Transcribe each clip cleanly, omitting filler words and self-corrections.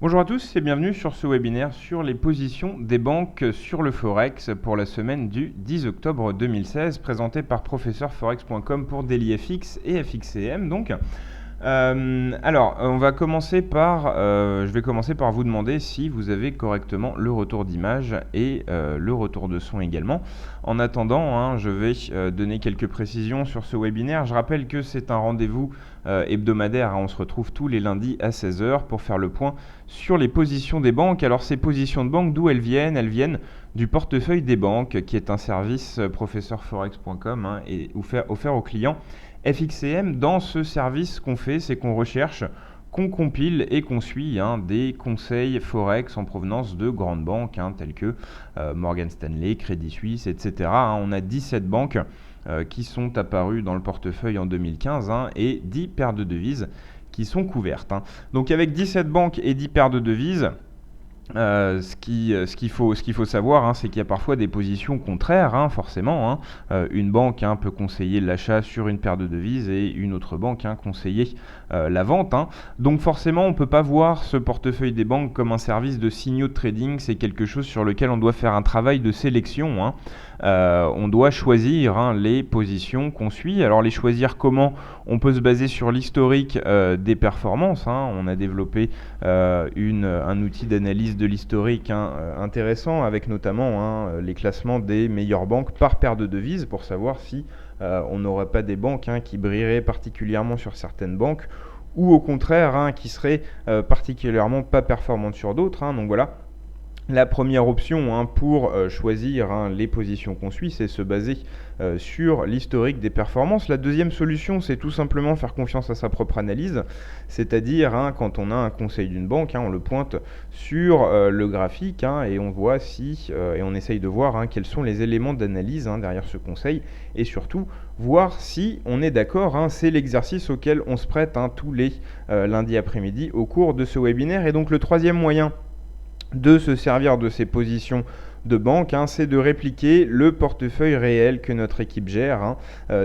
Bonjour à tous et bienvenue sur ce webinaire sur les positions des banques sur le Forex pour la semaine du 10 octobre 2016, présenté par professeurforex.com pour DailyFX et FXCM. On va commencer par, je vais commencer par vous demander si vous avez correctement le retour d'image et le retour de son également. En attendant, je vais donner quelques précisions sur ce webinaire. Je rappelle que c'est un rendez-vous hebdomadaire. On se retrouve tous les lundis à 16 h pour faire le point sur les positions des banques. Alors ces positions de banque, d'où elles viennent? Elles viennent du portefeuille des banques, qui est un service professeurforex.com et offert aux clients FXCM. Dans ce service, qu'on fait, c'est qu'on recherche, qu'on compile et qu'on suit des conseils Forex en provenance de grandes banques telles que Morgan Stanley, Crédit Suisse, etc. On a 17 banques qui sont apparues dans le portefeuille en 2015 et 10 paires de devises qui sont couvertes. Donc avec 17 banques et 10 paires de devises, ce qu'il faut savoir, c'est qu'il y a parfois des positions contraires, forcément. Une banque peut conseiller l'achat sur une paire de devises et une autre banque conseiller la vente. Donc forcément, on ne peut pas voir ce portefeuille des banques comme un service de signaux de trading. C'est quelque chose sur lequel on doit faire un travail de sélection. On doit choisir les positions qu'on suit. Alors les choisir comment? On peut se baser sur l'historique des performances. On a développé un outil d'analyse de l'historique intéressant, avec notamment les classements des meilleures banques par paire de devises, pour savoir si on n'aurait pas des banques qui brilleraient particulièrement sur certaines banques, ou au contraire qui seraient particulièrement pas performantes sur d'autres. Donc voilà. La première option pour choisir les positions qu'on suit, c'est se baser sur l'historique des performances. La deuxième solution, c'est tout simplement faire confiance à sa propre analyse, c'est-à-dire quand on a un conseil d'une banque, on le pointe sur le graphique et on voit et on essaye de voir quels sont les éléments d'analyse derrière ce conseil, et surtout voir si on est d'accord. C'est l'exercice auquel on se prête tous les lundis après-midi au cours de ce webinaire. Et donc le troisième moyen de se servir de ces positions de banque, c'est de répliquer le portefeuille réel que notre équipe gère.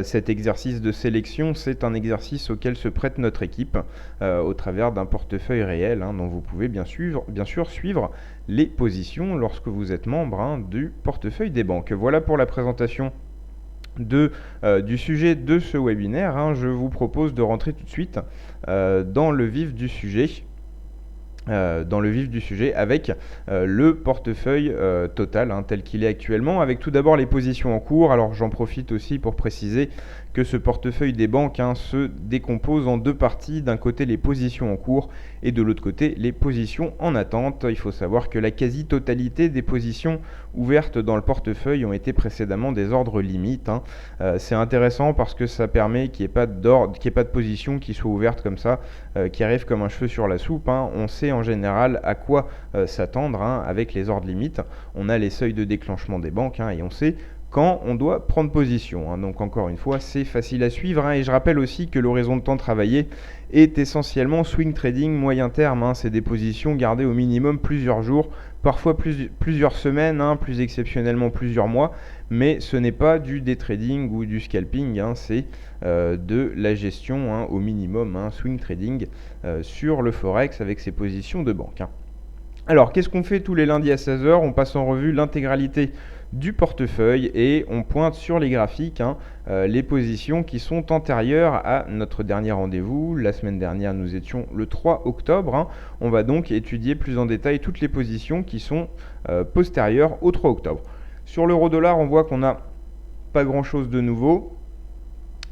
Cet exercice de sélection, c'est un exercice auquel se prête notre équipe au travers d'un portefeuille réel dont vous pouvez bien sûr suivre les positions lorsque vous êtes membre du portefeuille des banques. Voilà pour la présentation du sujet de ce webinaire. Je vous propose de rentrer tout de suite dans le vif du sujet. Avec le portefeuille total tel qu'il est actuellement, avec tout d'abord les positions en cours. Alors j'en profite aussi pour préciser que ce portefeuille des banques se décompose en deux parties. D'un côté les positions en cours et de l'autre côté les positions en attente. Il faut savoir que la quasi-totalité des positions ouvertes dans le portefeuille ont été précédemment des ordres limites. C'est intéressant parce que ça permet qu'il n'y ait pas de position qui soit ouverte comme ça, qui arrive comme un cheveu sur la soupe. On sait en général à quoi s'attendre avec les ordres limites. On a les seuils de déclenchement des banques et on sait quand on doit prendre position. Donc encore une fois, c'est facile à suivre. Et je rappelle aussi que l'horizon de temps travaillé est essentiellement swing trading moyen terme. C'est des positions gardées au minimum plusieurs jours, parfois plusieurs semaines, plus exceptionnellement plusieurs mois. Mais ce n'est pas du day trading ou du scalping, c'est de la gestion au minimum, swing trading sur le Forex avec ses positions de banque. Alors, qu'est-ce qu'on fait tous les lundis à 16 h? On passe en revue l'intégralité du portefeuille et on pointe sur les graphiques les positions qui sont antérieures à notre dernier rendez-vous. La semaine dernière, nous étions le 3 octobre. On va donc étudier plus en détail toutes les positions qui sont postérieures au 3 octobre. Sur l'euro-dollar, on voit qu'on n'a pas grand-chose de nouveau.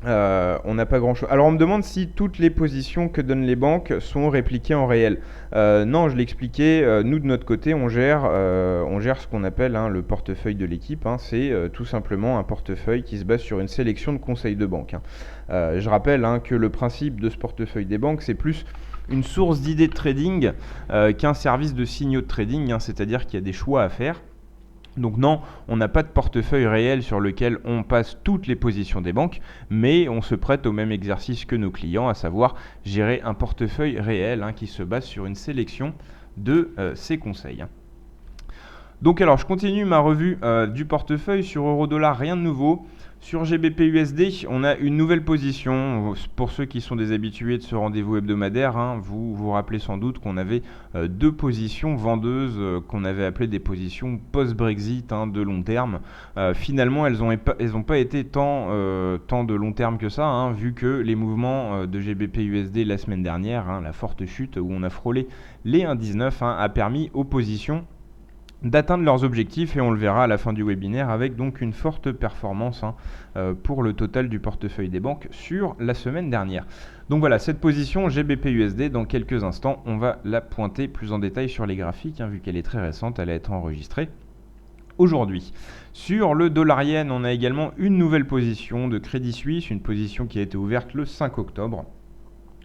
On n'a pas grand-chose. Alors on me demande si toutes les positions que donnent les banques sont répliquées en réel. Non, je l'expliquais, nous de notre côté on gère ce qu'on appelle le portefeuille de l'équipe. C'est tout simplement un portefeuille qui se base sur une sélection de conseils de banque. Je rappelle que le principe de ce portefeuille des banques, c'est plus une source d'idées de trading qu'un service de signaux de trading, c'est-à-dire qu'il y a des choix à faire. Donc non, on n'a pas de portefeuille réel sur lequel on passe toutes les positions des banques, mais on se prête au même exercice que nos clients, à savoir gérer un portefeuille réel qui se base sur une sélection de ces conseils. Donc alors, je continue ma revue du portefeuille. Sur euro-dollar, rien de nouveau. Sur GBP/USD, on a une nouvelle position. Pour ceux qui sont des habitués de ce rendez-vous hebdomadaire, hein, vous vous rappelez sans doute qu'on avait deux positions vendeuses qu'on avait appelées des positions post-Brexit, hein, de long terme. Finalement, elles ont pas été tant de long terme que ça, hein, vu que les mouvements de GBP/USD la semaine dernière, hein, la forte chute où on a frôlé les 1,19, hein, a permis aux positions d'atteindre leurs objectifs, et on le verra à la fin du webinaire avec donc une forte performance, hein, pour le total du portefeuille des banques sur la semaine dernière. Donc voilà, cette position GBP/USD, dans quelques instants, on va la pointer plus en détail sur les graphiques, hein, vu qu'elle est très récente, elle a été enregistrée aujourd'hui. Sur le dollar-yen, on a également une nouvelle position de Crédit Suisse, une position qui a été ouverte le 5 octobre.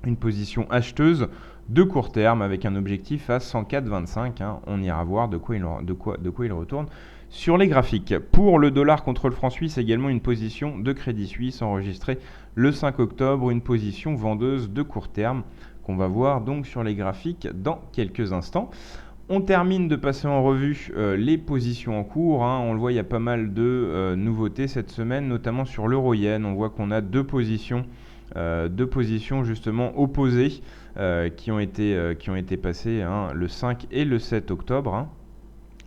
Une position acheteuse de court terme avec un objectif à 104,25. Hein. On ira voir de quoi il retourne sur les graphiques. Pour le dollar contre le franc suisse, également une position de Crédit Suisse enregistrée le 5 octobre, une position vendeuse de court terme qu'on va voir donc sur les graphiques dans quelques instants. On termine de passer en revue les positions en cours. Hein. On le voit, il y a pas mal de nouveautés cette semaine, notamment sur l'euro-yen. On voit qu'on a deux positions justement opposées qui ont été passées, hein, le 5 et le 7 octobre, hein,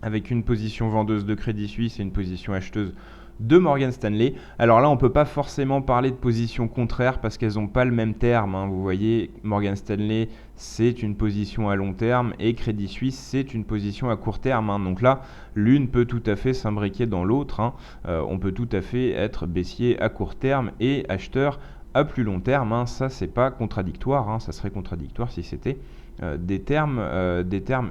avec une position vendeuse de Crédit Suisse et une position acheteuse de Morgan Stanley. Alors là, on ne peut pas forcément parler de position contraire parce qu'elles n'ont pas le même terme, hein. Vous voyez, Morgan Stanley, c'est une position à long terme et Crédit Suisse, c'est une position à court terme, hein. Donc là, l'une peut tout à fait s'imbriquer dans l'autre, hein. On peut tout à fait être baissier à court terme et acheteur à plus long terme, hein. Ça, c'est pas contradictoire, hein. Ça serait contradictoire si c'était des termes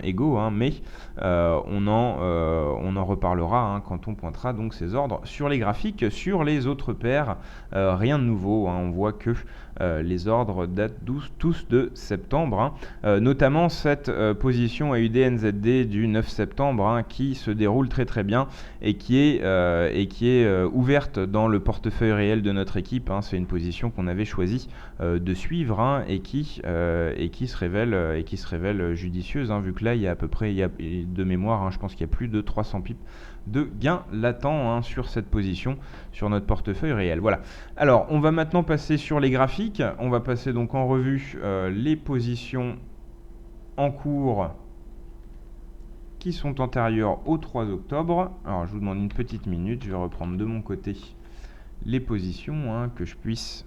égaux, hein, mais on en reparlera, hein, quand on pointera donc ces ordres sur les graphiques. Sur les autres paires, rien de nouveau, hein. On voit que les ordres datent tous de septembre, hein. Notamment cette position AUD/NZD du 9 septembre, hein, qui se déroule très très bien et qui est ouverte dans le portefeuille réel de notre équipe, hein. C'est une position qu'on avait choisi de suivre, hein, et qui se révèle judicieuse, hein, vu que là il y a à peu près, de mémoire, hein, je pense qu'il y a plus de 300 pips de gains latents, hein, sur cette position, sur notre portefeuille réel. Voilà. Alors, on va maintenant passer sur les graphiques. On va passer donc en revue les positions en cours qui sont antérieures au 3 octobre. Alors, je vous demande une petite minute. Je vais reprendre de mon côté les positions, hein, que je puisse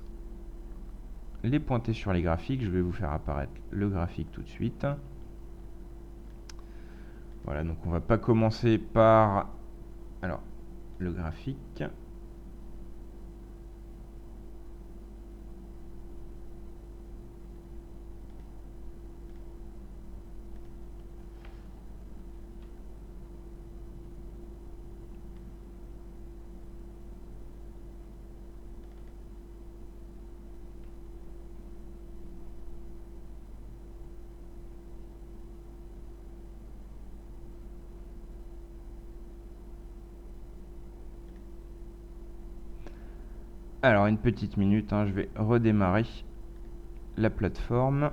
les pointer sur les graphiques. Je vais vous faire apparaître le graphique tout de suite. Voilà, donc on va pas commencer par le graphique. Alors, une petite minute, hein, je vais redémarrer la plateforme.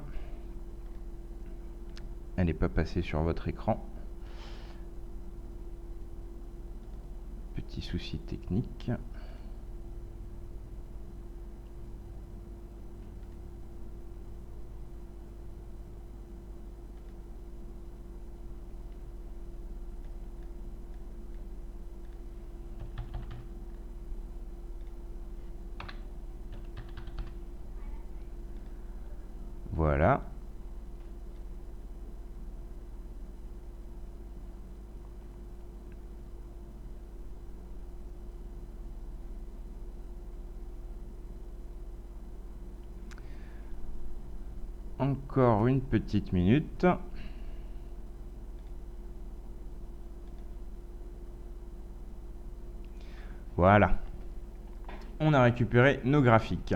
Elle n'est pas passée sur votre écran. Petit souci technique. Voilà. Encore une petite minute. Voilà. On a récupéré nos graphiques.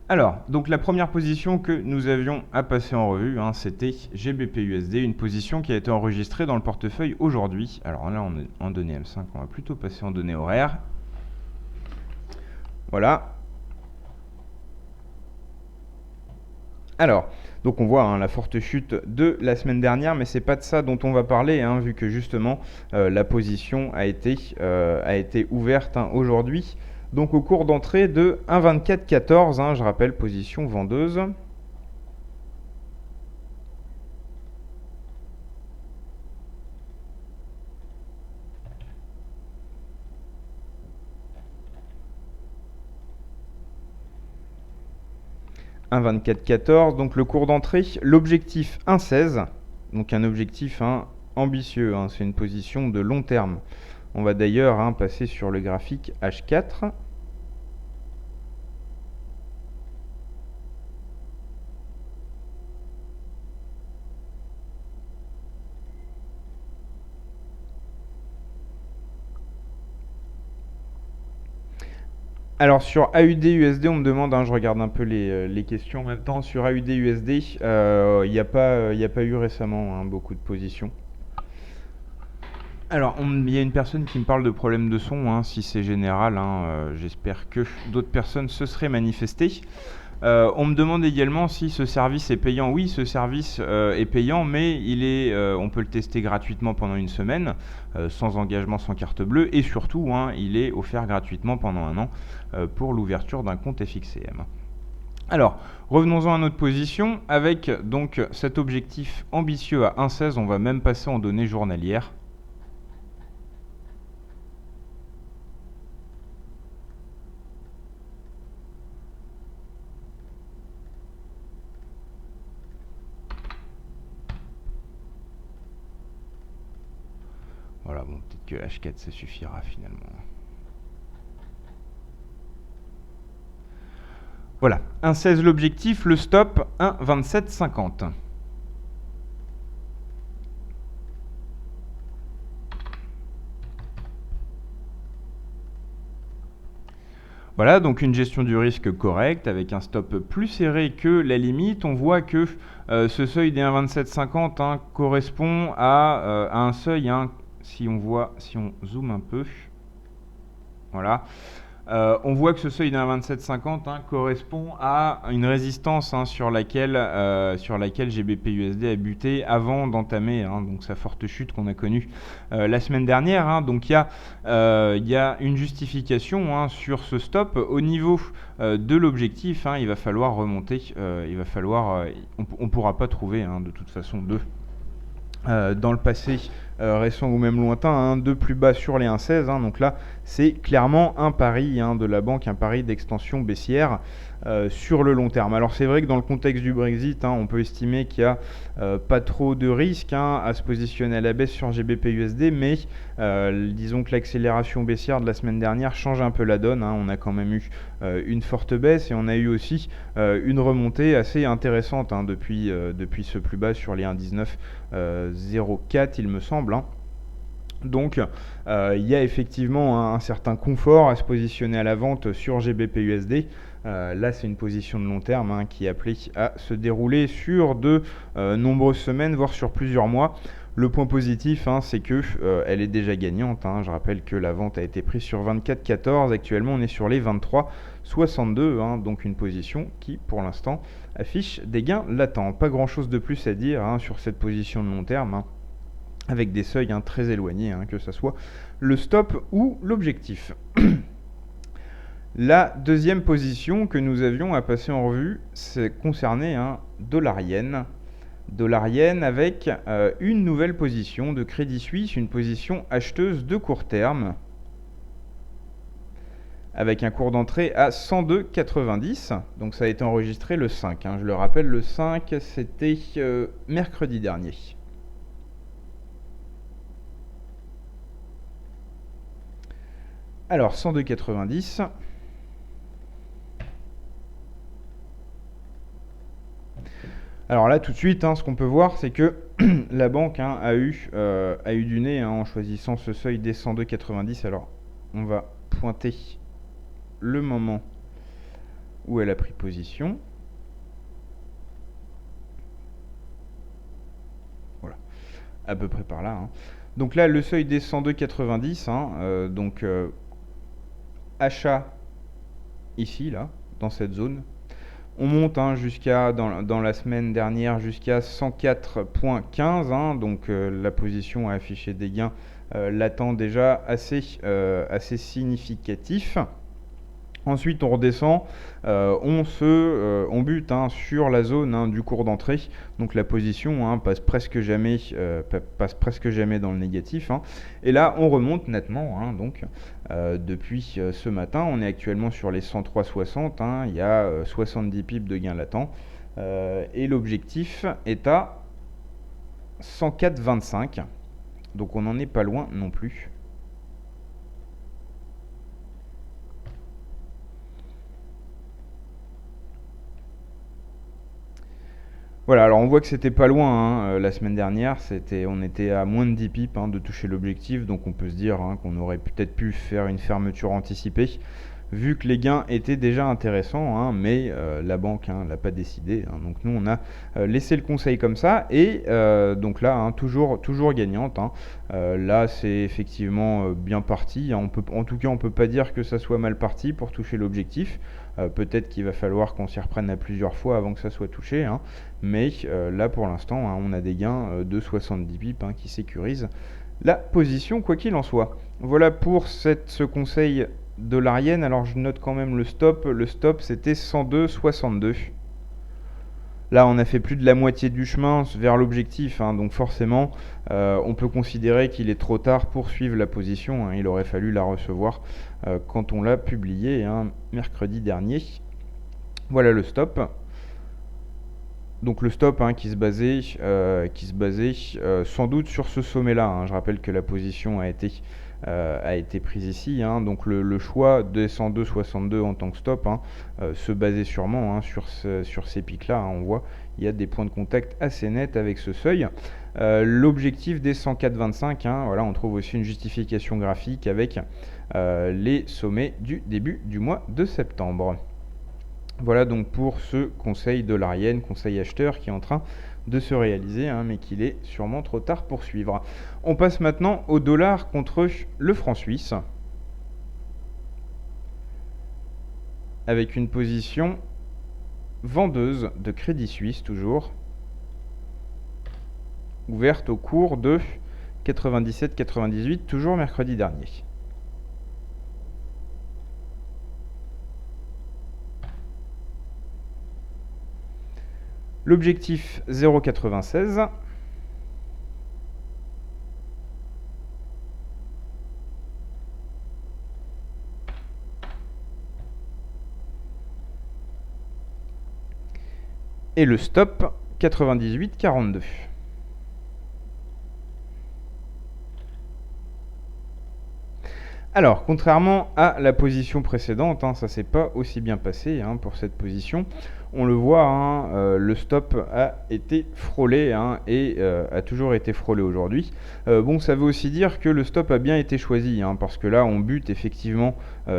Alors, donc la première position que nous avions à passer en revue, hein, c'était GBP/USD, une position qui a été enregistrée dans le portefeuille aujourd'hui. Alors là, on est en données M5, on va plutôt passer en données horaires. Voilà. Alors, donc on voit la forte chute de la semaine dernière, mais c'est pas de ça dont on va parler, vu que justement la position a été ouverte aujourd'hui. Donc au cours d'entrée de 1,2414, je rappelle, position vendeuse. 1,2414, donc le cours d'entrée, l'objectif 1,16, donc un objectif ambitieux, c'est une position de long terme. On va d'ailleurs passer sur le graphique H4. Alors sur AUD-USD, on me demande, je regarde un peu les questions en même temps, sur AUD-USD, il n'y a pas eu récemment beaucoup de positions. Alors, il y a une personne qui me parle de problème de son, si c'est général, j'espère que d'autres personnes se seraient manifestées. On me demande également si ce service est payant. Oui, ce service est payant, mais on peut le tester gratuitement pendant une semaine, sans engagement, sans carte bleue, et surtout, il est offert gratuitement pendant un an pour l'ouverture d'un compte FXCM. Alors, revenons-en à notre position, avec donc cet objectif ambitieux à 1,16, on va même passer en données journalières. Voilà, bon, peut-être que H4 ça suffira finalement. Voilà, 1,16 l'objectif, le stop 1,2750. Voilà, donc une gestion du risque correcte avec un stop plus serré que la limite. On voit que ce seuil des 1,2750 correspond à un seuil, si on zoome un peu, voilà. On voit que ce seuil d'un 27,50 correspond à une résistance sur laquelle GBP/USD a buté avant d'entamer donc sa forte chute qu'on a connue la semaine dernière. Donc il y a une justification sur ce stop au niveau de l'objectif. Il va falloir remonter. On ne pourra pas trouver de toute façon dans le passé récent ou même lointain, de plus bas sur les 1,16. Donc là, c'est clairement un pari de la banque, un pari d'extension baissière sur le long terme. Alors c'est vrai que dans le contexte du Brexit, on peut estimer qu'il n'y a pas trop de risques à se positionner à la baisse sur GBP/USD, mais disons que l'accélération baissière de la semaine dernière change un peu la donne. On a quand même eu une forte baisse et on a eu aussi une remontée assez intéressante depuis ce plus bas sur les 1,1904 il me semble. Donc il y a effectivement un certain confort à se positionner à la vente sur GBP/USD. Là c'est une position de long terme qui est appelée à se dérouler sur de nombreuses semaines, voire sur plusieurs mois. Le point positif, c'est que elle est déjà gagnante. Je rappelle que la vente a été prise sur 24,14. Actuellement, on est sur les 23,62. Donc une position qui, pour l'instant, affiche des gains latents. Pas grand-chose de plus à dire sur cette position de long terme, avec des seuils très éloignés, que ce soit le stop ou l'objectif. La deuxième position que nous avions à passer en revue, c'est concerné dollar-yen. Dollar-yen avec une nouvelle position de Crédit Suisse, une position acheteuse de court terme, avec un cours d'entrée à 102,90. Donc ça a été enregistré le 5. Je le rappelle, le 5, c'était mercredi dernier. Alors 102,90. Alors là, tout de suite, ce qu'on peut voir, c'est que la banque a eu du nez en choisissant ce seuil des 102,90. Alors, on va pointer le moment où elle a pris position. Voilà, à peu près par là. Donc là, le seuil des 102,90, donc achat ici, là, dans cette zone. On monte jusqu'à dans la semaine dernière jusqu'à 104,15, donc la position a affiché des gains latents déjà assez significatifs. Ensuite, on redescend, on bute sur la zone du cours d'entrée. Donc la position passe presque jamais dans le négatif. Et là, on remonte nettement. Donc depuis ce matin, on est actuellement sur les 103,60. Il y a 70 pips de gain latent. Et l'objectif est à 104,25. Donc on n'en est pas loin non plus. Voilà, alors on voit que c'était pas loin la semaine dernière, on était à moins de 10 pips de toucher l'objectif, donc on peut se dire qu'on aurait peut-être pu faire une fermeture anticipée, vu que les gains étaient déjà intéressants, mais la banque l'a pas décidé. Donc nous on a laissé le conseil comme ça, et donc là toujours gagnante. Là c'est effectivement bien parti. En tout cas on peut pas dire que ça soit mal parti pour toucher l'objectif. Peut-être qu'il va falloir qu'on s'y reprenne à plusieurs fois avant que ça soit touché, mais là pour l'instant on a des gains de 70 pips qui sécurisent la position quoi qu'il en soit. Voilà pour ce conseil de l'Arienne. Alors je note quand même le stop. Le stop c'était 102,62. Là, on a fait plus de la moitié du chemin vers l'objectif, donc forcément, on peut considérer qu'il est trop tard pour suivre la position. Il aurait fallu la recevoir quand on l'a publié mercredi dernier. Voilà le stop. Donc le stop qui se basait sans doute sur ce sommet-là. Je rappelle que la position a été prise ici. Donc le choix des 102,62 en tant que stop se basait sûrement sur ces pics-là. On voit il y a des points de contact assez nets avec ce seuil. L'objectif des 104,25, voilà, on trouve aussi une justification graphique avec les sommets du début du mois de septembre. Voilà donc pour ce conseil de l'Arienne, conseil acheteur qui est en train de se réaliser, mais qu'il est sûrement trop tard pour suivre. On passe maintenant au dollar contre le franc suisse, avec une position vendeuse de Crédit Suisse toujours, ouverte au cours de 97,98, toujours mercredi dernier. L'objectif 0,96. Et le stop 98,42. Alors, contrairement à la position précédente, ça s'est pas aussi bien passé pour cette position. On le voit, le stop a été frôlé et a toujours été frôlé aujourd'hui. Bon, ça veut aussi dire que le stop a bien été choisi, parce que là, on bute effectivement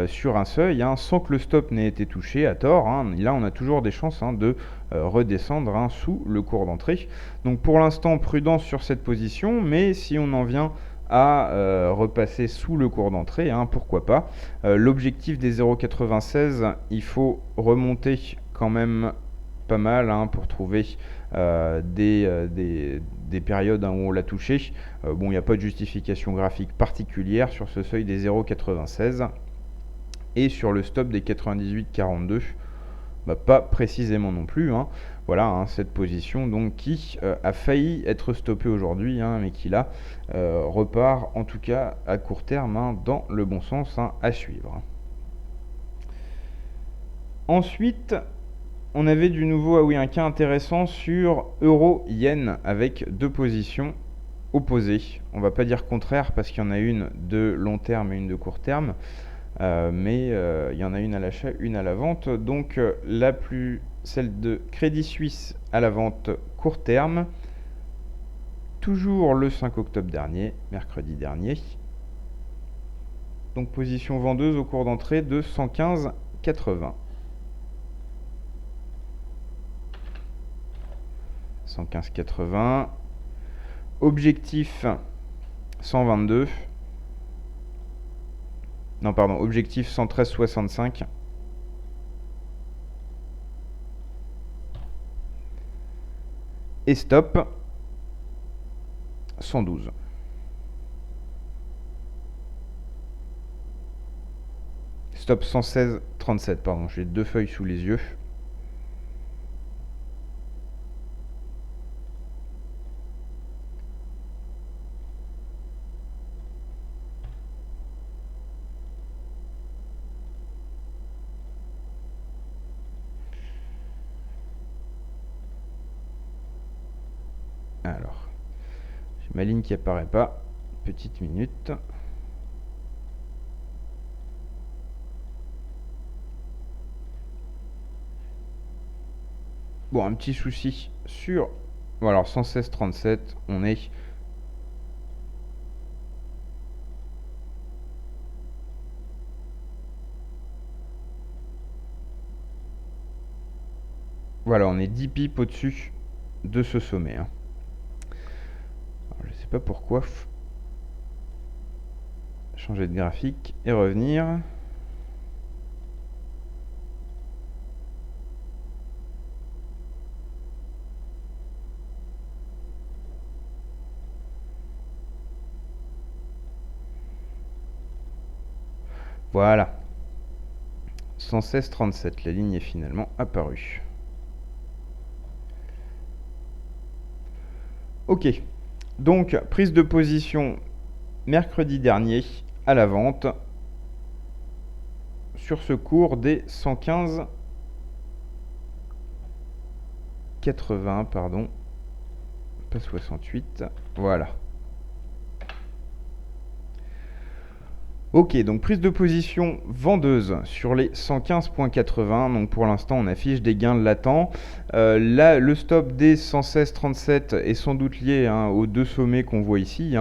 sur un seuil, sans que le stop n'ait été touché à tort. Là, on a toujours des chances de redescendre sous le cours d'entrée. Donc, pour l'instant, prudence sur cette position, mais si on en vient à repasser sous le cours d'entrée, pourquoi pas. L'objectif des 0,96, il faut remonter quand même pas mal pour trouver des périodes où on l'a touché. Bon, il n'y a pas de justification graphique particulière sur ce seuil des 0,96 et sur le stop des 98,42. Pas précisément non plus. Voilà, cette position donc qui a failli être stoppée aujourd'hui, mais qui là repart en tout cas à court terme dans le bon sens à suivre. Ensuite, on avait du nouveau un cas intéressant sur euro-yen avec deux positions opposées. On va pas dire contraire parce qu'il y en a une de long terme et une de court terme. Mais il y en a une à l'achat, une à la vente. Donc celle de Crédit Suisse à la vente court terme, toujours le 5 octobre dernier, mercredi dernier. Donc position vendeuse au cours d'entrée de 115,80. 115,80. Objectif 122. Non, pardon, objectif 113,65. Et stop 112. Stop 116,37, pardon, j'ai deux feuilles sous les yeux. Alors, j'ai ma ligne qui apparaît pas. Petite minute. Bon, un petit souci sur... Bon, alors 116,37, on est... Voilà, on est 10 pips au-dessus de ce sommet. Alors, je sais pas pourquoi. Changer de graphique et revenir. Voilà. 116,37, la ligne est finalement apparue. Ok, donc prise de position mercredi dernier à la vente sur ce cours des 115,80, pardon, pas 68, voilà. Ok, donc prise de position vendeuse sur les 115,80. Donc pour l'instant, on affiche des gains latents. Là, le stop des 116,37 est sans doute lié aux deux sommets qu'on voit ici.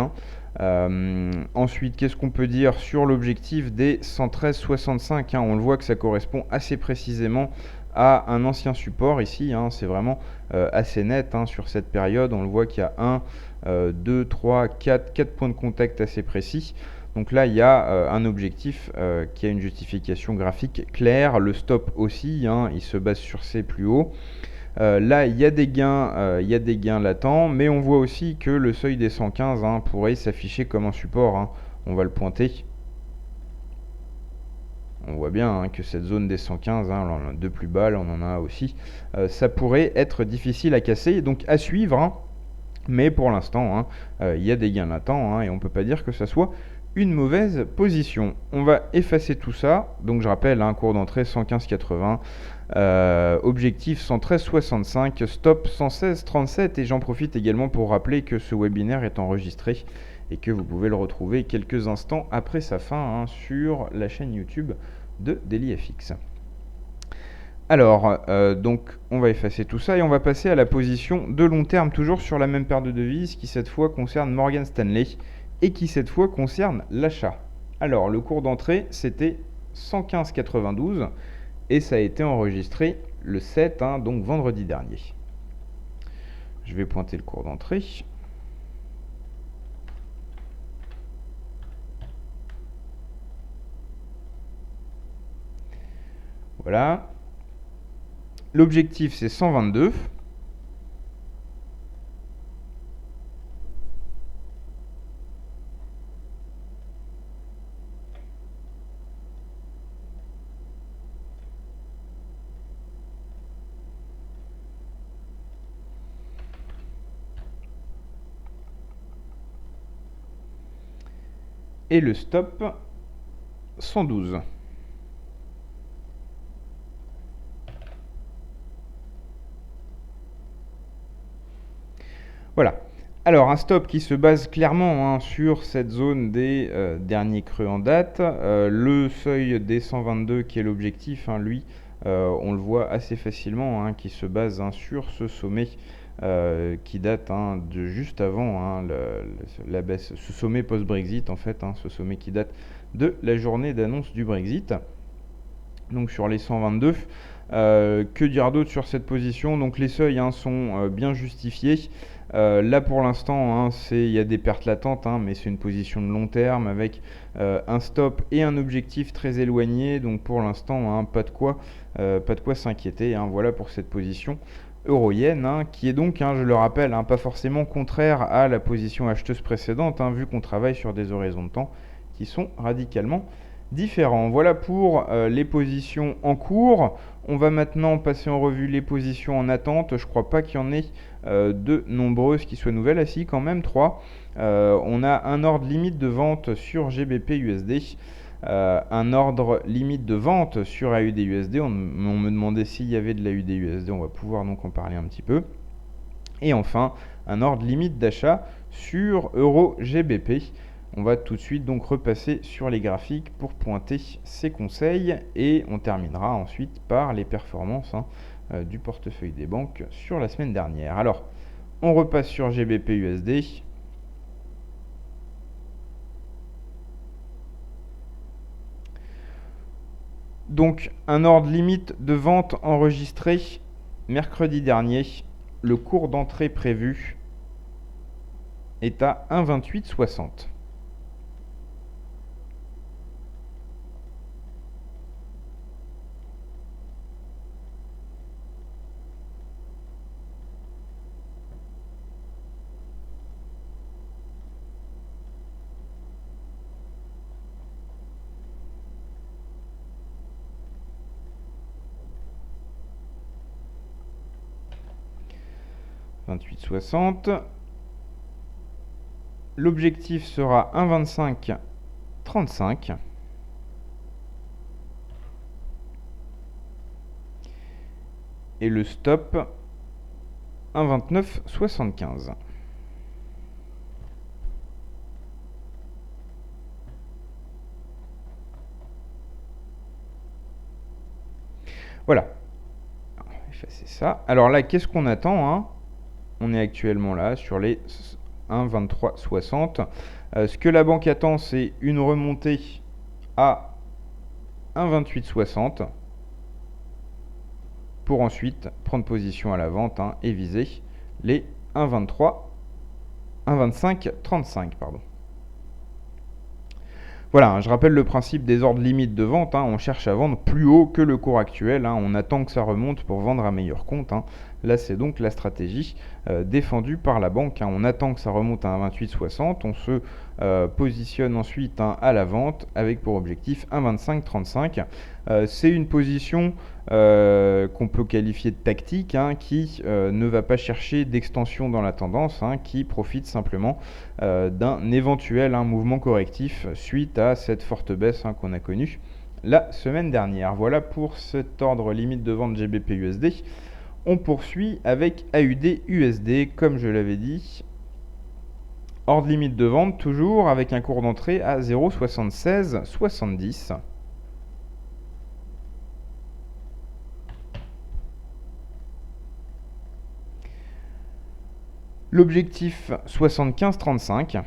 Ensuite, qu'est-ce qu'on peut dire sur l'objectif des 113,65 On le voit que ça correspond assez précisément à un ancien support ici. C'est vraiment assez net sur cette période. On le voit qu'il y a 1, 2, 3, 4 points de contact assez précis. Donc là, il y a un objectif qui a une justification graphique claire. Le stop aussi, il se base sur ces plus hauts. Là, il y a des gains latents, mais on voit aussi que le seuil des 115 pourrait s'afficher comme un support. On va le pointer. On voit bien que cette zone des 115, on en a deux plus bas, là, on en a aussi. Ça pourrait être difficile à casser, donc à suivre. Mais pour l'instant, il y a des gains latents et on ne peut pas dire que ça soit une mauvaise position. On va effacer tout ça. Donc je rappelle, cours d'entrée 115,80, objectif 113,65, stop 116,37. Et j'en profite également pour rappeler que ce webinaire est enregistré et que vous pouvez le retrouver quelques instants après sa fin sur la chaîne YouTube de DailyFX. Alors, donc on va effacer tout ça et on va passer à la position de long terme, toujours sur la même paire de devises qui cette fois concerne Morgan Stanley et qui cette fois concerne l'achat. Alors, le cours d'entrée c'était 115,92 et ça a été enregistré le 7, donc vendredi dernier. Je vais pointer le cours d'entrée. Voilà. L'objectif c'est 122. Et le stop 112. Voilà. Alors un stop qui se base clairement sur cette zone des derniers creux en date. Le seuil des 122 qui est l'objectif, lui, on le voit assez facilement, qui se base sur ce sommet qui date de juste avant la baisse, ce sommet post-Brexit en fait, ce sommet qui date de la journée d'annonce du Brexit. Donc sur les 122. Que dire d'autre sur cette position? Donc les seuils sont bien justifiés. Là pour l'instant, il y a des pertes latentes, mais c'est une position de long terme avec un stop et un objectif très éloigné. Donc pour l'instant, pas de quoi s'inquiéter. Voilà pour cette position euro-yen, hein, qui est donc, hein, je le rappelle, hein, pas forcément contraire à la position acheteuse précédente, hein, vu qu'on travaille sur des horizons de temps qui sont radicalement différents. Voilà pour les positions en cours. On va maintenant passer en revue les positions en attente. Je crois pas qu'il y en ait de nombreuses qui soient nouvelles. Ah si, quand même 3. On a un ordre limite de vente sur GBP USD. Un ordre limite de vente sur AUD-USD. On me demandait s'il y avait de l'AUD-USD. On va pouvoir donc en parler un petit peu. Et enfin, un ordre limite d'achat sur Euro-GBP. On va tout de suite donc repasser sur les graphiques pour pointer ces conseils et on terminera ensuite par les performances du portefeuille des banques sur la semaine dernière. Alors, on repasse sur GBP-USD. Donc, un ordre limite de vente enregistré mercredi dernier. Le cours d'entrée prévu est à 1,2860. L'objectif sera 1,2535. Et le stop 1,2975. Voilà. On va effacer ça. Alors là, qu'est-ce qu'on attend, hein? On est actuellement là sur les 1,2360. Ce que la banque attend, c'est une remontée à 1,2860 pour ensuite prendre position à la vente, hein, et viser les 1,2535, pardon. Voilà, je rappelle le principe des ordres limites de vente, hein. On cherche à vendre plus haut que le cours actuel, hein. On attend que ça remonte pour vendre à meilleur compte, hein. Là, c'est donc la stratégie défendue par la banque, hein. On attend que ça remonte à 1,2860. On se positionne ensuite, hein, à la vente avec pour objectif 1,2535. C'est une position qu'on peut qualifier de tactique, hein, qui ne va pas chercher d'extension dans la tendance, hein, qui profite simplement d'un éventuel, hein, mouvement correctif suite à cette forte baisse, hein, qu'on a connue la semaine dernière. Voilà pour cet ordre limite de vente GBP-USD. On poursuit avec AUD-USD, comme je l'avais dit. Ordre limite de vente toujours avec un cours d'entrée à 0,7670. L'objectif 75,35.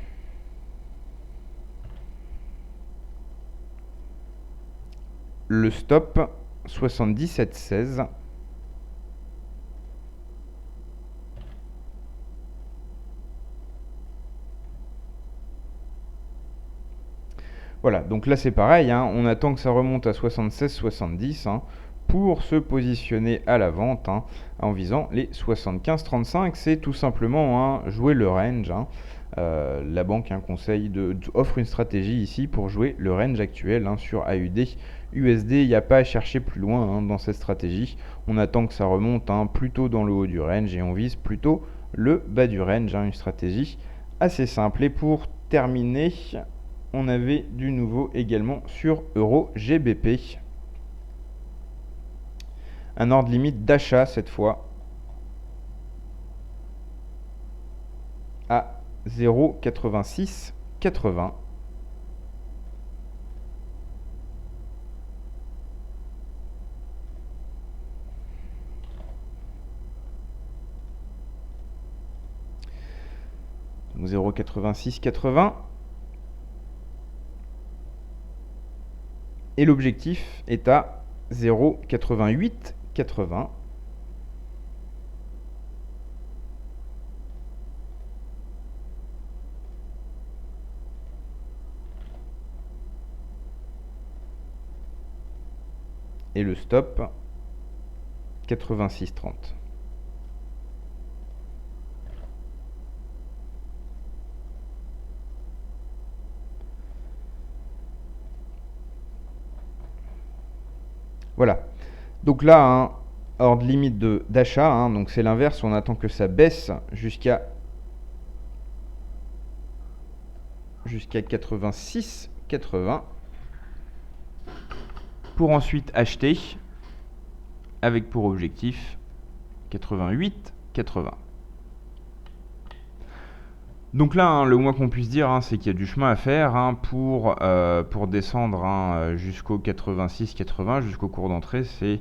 Le stop 77,16. Voilà, donc là c'est pareil, hein, on attend que ça remonte à 76,70, hein, pour se positionner à la vente, hein, en visant les 75,35. C'est tout simplement, hein, jouer le range, hein. La banque, hein, offre une stratégie ici pour jouer le range actuel, hein, sur AUD. USD, il n'y a pas à chercher plus loin, hein, dans cette stratégie. On attend que ça remonte, hein, plutôt dans le haut du range et on vise plutôt le bas du range, hein, une stratégie assez simple. Et pour terminer, on avait du nouveau également sur Euro-GBP. Un ordre limite d'achat cette fois à 0,8680. Donc 0,8680. Et l'objectif est à 0,8880. Et le stop 86,30. Voilà. Donc là, ordre limite d'achat, donc c'est l'inverse, on attend que ça baisse jusqu'à 86,80 pour ensuite acheter avec pour objectif 88,80. Donc là, le moins qu'on puisse dire, c'est qu'il y a du chemin à faire pour descendre jusqu'au 86,80, jusqu'au cours d'entrée. C'est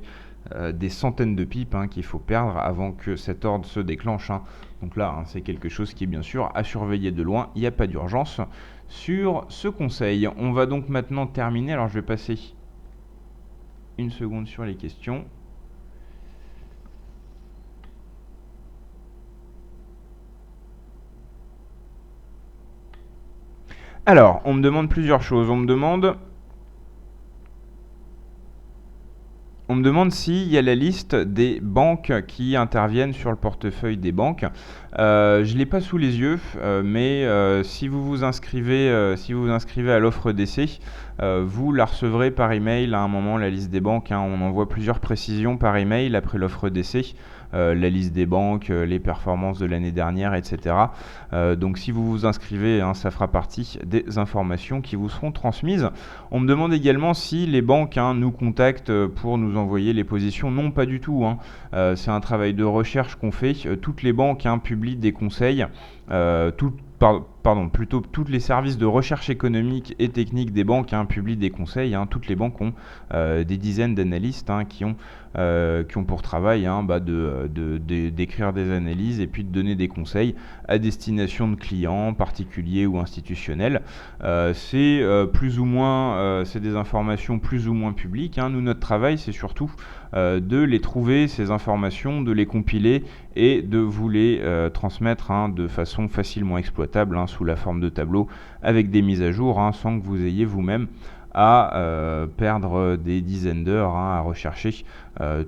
des centaines de pips qu'il faut perdre avant que cet ordre se déclenche. Donc là, c'est quelque chose qui est bien sûr à surveiller de loin. Il n'y a pas d'urgence sur ce conseil. On va donc maintenant terminer. Alors je vais passer une seconde sur les questions. Alors, on me demande plusieurs choses. On me demande s'il y a la liste des banques qui interviennent sur le portefeuille des banques. Je ne l'ai pas sous les yeux, mais si vous vous inscrivez à l'offre d'essai, vous la recevrez par email à un moment, la liste des banques. On envoie plusieurs précisions par email après l'offre d'essai. La liste des banques, les performances de l'année dernière, etc. Donc si vous vous inscrivez, ça fera partie des informations qui vous seront transmises. On me demande également si les banques nous contactent pour nous envoyer les positions. Non, pas du tout. C'est un travail de recherche qu'on fait. Toutes les banques publient des conseils. Tous les services de recherche économique et technique des banques publient des conseils. Toutes les banques ont des dizaines d'analystes qui ont pour travail d'écrire des analyses et puis de donner des conseils à destination de clients particuliers ou institutionnels. C'est des informations plus ou moins publiques. Nous, notre travail, c'est surtout de les trouver, ces informations, de les compiler et de vous les transmettre de façon facilement exploitable sous la forme de tableaux avec des mises à jour sans que vous ayez vous-même à perdre des dizaines d'heures à rechercher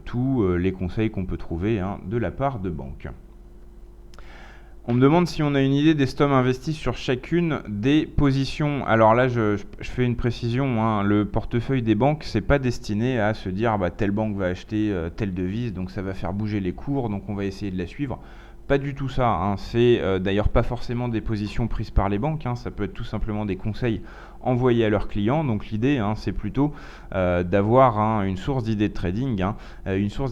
tous les conseils qu'on peut trouver de la part de banques. On me demande si on a une idée des stocks investis sur chacune des positions. Alors là, je fais une précision. Le portefeuille des banques, c'est pas destiné à se dire telle banque va acheter telle devise, donc ça va faire bouger les cours, donc on va essayer de la suivre. Pas du tout ça. C'est d'ailleurs pas forcément des positions prises par les banques. Ça peut être tout simplement des conseils envoyés à leurs clients. Donc l'idée, c'est plutôt d'avoir une source d'idées de trading, une source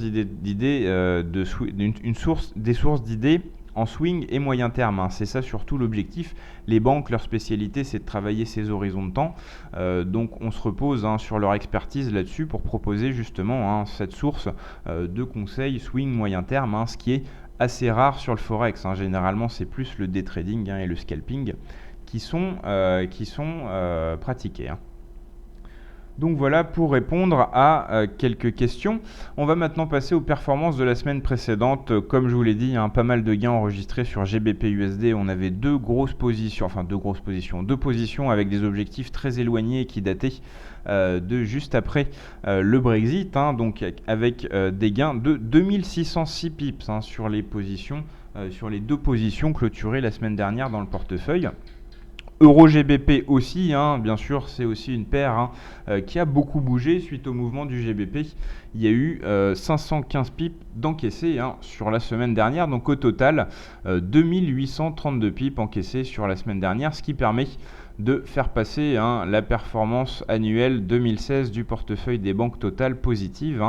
des sources d'idées en swing et moyen terme. C'est ça surtout l'objectif. Les banques, leur spécialité, c'est de travailler ces horizons de temps. Donc on se repose sur leur expertise là-dessus pour proposer justement cette source de conseils swing moyen terme, ce qui est assez rare sur le forex. Généralement, c'est plus le day trading et le scalping qui sont pratiqués. Donc voilà pour répondre à quelques questions. On va maintenant passer aux performances de la semaine précédente. Comme je vous l'ai dit, pas mal de gains enregistrés sur GBP/USD. On avait deux positions avec des objectifs très éloignés qui dataient de juste après le Brexit, donc avec des gains de 2606 pips sur les deux positions clôturées la semaine dernière dans le portefeuille. Euro-GBP aussi, bien sûr, c'est aussi une paire qui a beaucoup bougé suite au mouvement du GBP. Il y a eu 515 pips d'encaissés sur la semaine dernière, donc au total 2832 pips encaissés sur la semaine dernière, ce qui permet de faire passer la performance annuelle 2016 du portefeuille des banques totales positive.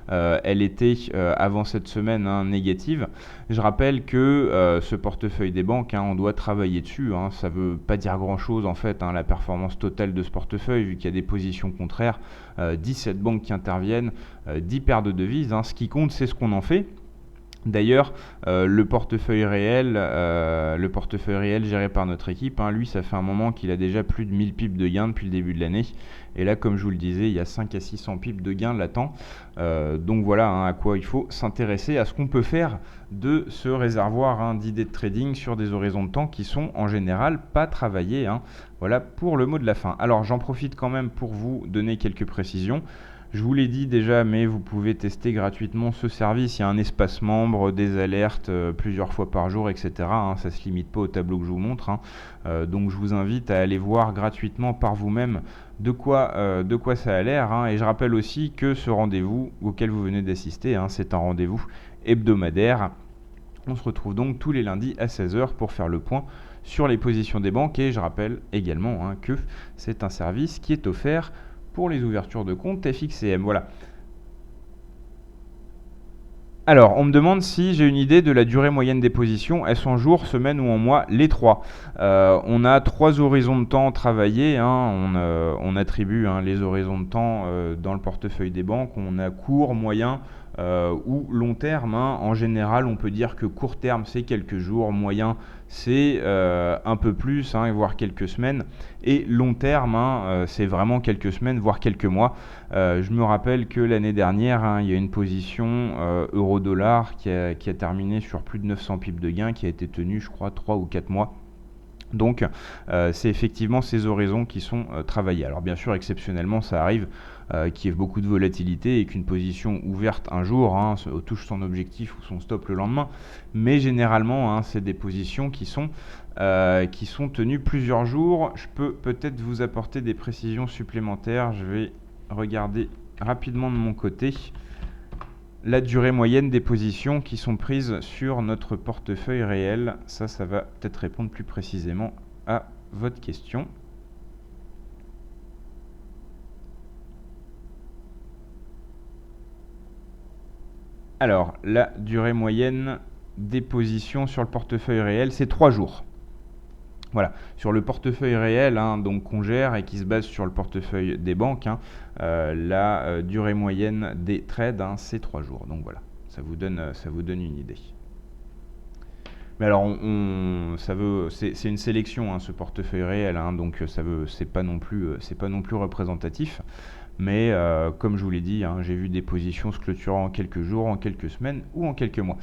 Elle était avant cette semaine négative. Je rappelle que ce portefeuille des banques, on doit travailler dessus. Ça ne veut pas dire grand-chose en fait, la performance totale de ce portefeuille, vu qu'il y a des positions contraires, 17 banques qui interviennent, 10 paires de devises. Ce qui compte, c'est ce qu'on en fait. D'ailleurs, le portefeuille réel géré par notre équipe, lui, ça fait un moment qu'il a déjà plus de 1000 pips de gains depuis le début de l'année. Et là, comme je vous le disais, il y a 5 à 600 pips de gains latents. Donc voilà à quoi il faut s'intéresser, à ce qu'on peut faire de ce réservoir d'idées de trading sur des horizons de temps qui sont en général pas travaillés. Voilà pour le mot de la fin. Alors j'en profite quand même pour vous donner quelques précisions. Je vous l'ai dit déjà, mais vous pouvez tester gratuitement ce service. Il y a un espace membre, des alertes plusieurs fois par jour, etc. hein. Ça ne se limite pas au tableau que je vous montre. Donc je vous invite à aller voir gratuitement par vous-même de quoi ça a l'air. Et je rappelle aussi que ce rendez-vous auquel vous venez d'assister, c'est un rendez-vous hebdomadaire. On se retrouve donc tous les lundis à 16h pour faire le point sur les positions des banques. Et je rappelle également que c'est un service qui est offert pour les ouvertures de compte FXCM. Voilà. Alors, on me demande si j'ai une idée de la durée moyenne des positions. Est-ce en jours, semaines ou en mois? Les trois. On a 3 horizons de temps travaillés. On attribue les horizons de temps dans le portefeuille des banques. On a court, moyen ou long terme. En général, on peut dire que court terme, c'est quelques jours. Moyen, c'est un peu plus, voire quelques semaines. Et long terme, c'est vraiment quelques semaines, voire quelques mois. Je me rappelle que l'année dernière, il y a une position euro-dollar qui a terminé sur plus de 900 pips de gain, qui a été tenue, je crois, 3 ou 4 mois. Donc, c'est effectivement ces horizons qui sont travaillés. Alors, bien sûr, exceptionnellement, ça arrive qu'il y ait beaucoup de volatilité et qu'une position ouverte un jour touche son objectif ou son stop le lendemain. Mais généralement, c'est des positions qui sont tenues plusieurs jours. Je peux peut-être vous apporter des précisions supplémentaires. Je vais regarder rapidement de mon côté la durée moyenne des positions qui sont prises sur notre portefeuille réel. Ça va peut-être répondre plus précisément à votre question. Alors, la durée moyenne des positions sur le portefeuille réel, c'est 3 jours. Voilà, sur le portefeuille réel donc qu'on gère et qui se base sur le portefeuille des banques, la durée moyenne des trades, c'est 3 jours. Donc voilà, ça vous donne une idée. Mais alors, c'est une sélection, ce portefeuille réel, donc c'est pas non plus représentatif. Mais comme je vous l'ai dit, j'ai vu des positions se clôturant en quelques jours, en quelques semaines ou en quelques mois.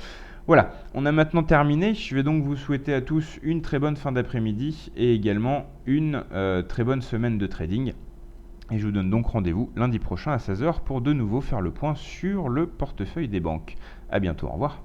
Voilà, on a maintenant terminé. Je vais donc vous souhaiter à tous une très bonne fin d'après-midi et également une très bonne semaine de trading. Et je vous donne donc rendez-vous lundi prochain à 16h pour de nouveau faire le point sur le portefeuille des banques. A bientôt, au revoir.